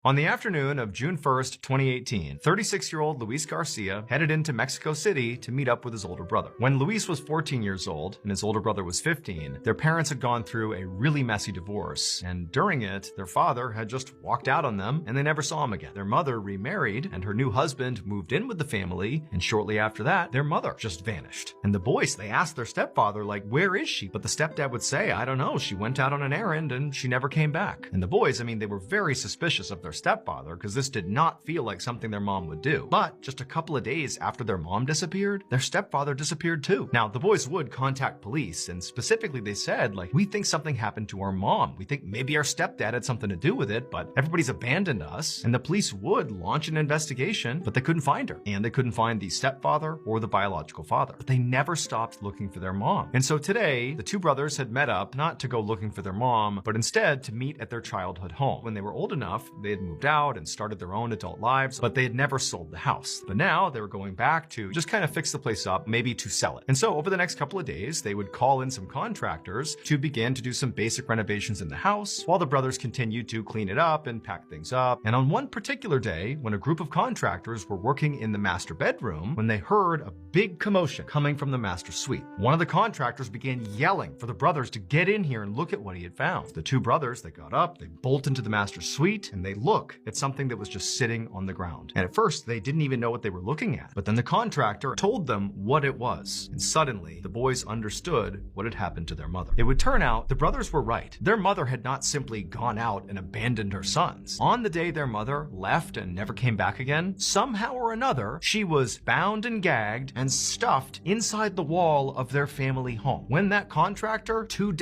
On the afternoon of June 1st, 2018, 36-year-old Luis Garcia headed into Mexico City to meet up with his older brother. When Luis was 14 years old and his older brother was 15, their parents had gone through a really messy divorce, and during it, their father had just walked out on them and they never saw him again. Their mother remarried and her new husband moved in with the family, and shortly after that, their mother just vanished. And the boys, they asked their stepfather, like, where is she? But the stepdad would say, I don't know, she went out on an errand and she never came back. And the boys, they were very suspicious of their stepfather because this did not feel like something their mom would do. But just a couple of days after their mom disappeared, their stepfather disappeared too. Now, the boys would contact police, and specifically they said, like, we think something happened to our mom. We think maybe our stepdad had something to do with it, but everybody's abandoned us. And the police would launch an investigation, but they couldn't find her. And they couldn't find the stepfather or the biological father. But they never stopped looking for their mom. And so today, the two brothers had met up not to go looking for their mom, but instead to meet at their childhood home. When they were old enough, they had moved out and started their own adult lives, but they had never sold the house. But now they were going back to just kind of fix the place up, maybe to sell it. And so over the next couple of days, they would call in some contractors to begin to do some basic renovations in the house while the brothers continued to clean it up and pack things up. And on one particular day, when a group of contractors were working in the master bedroom, when they heard a big commotion coming from the master suite, one of the contractors began yelling for the brothers to get in here and look at what he had found. The two brothers, they got up, they bolt into the master suite, and they look at something that was just sitting on the ground. And at first, they didn't even know what they were looking at. But then the contractor told them what it was. And suddenly, the boys understood what had happened to their mother. It would turn out the brothers were right. Their mother had not simply gone out and abandoned her sons. On the day their mother left and never came back again, somehow or another, she was bound and gagged and stuffed inside the wall of their family home. When that contractor, 2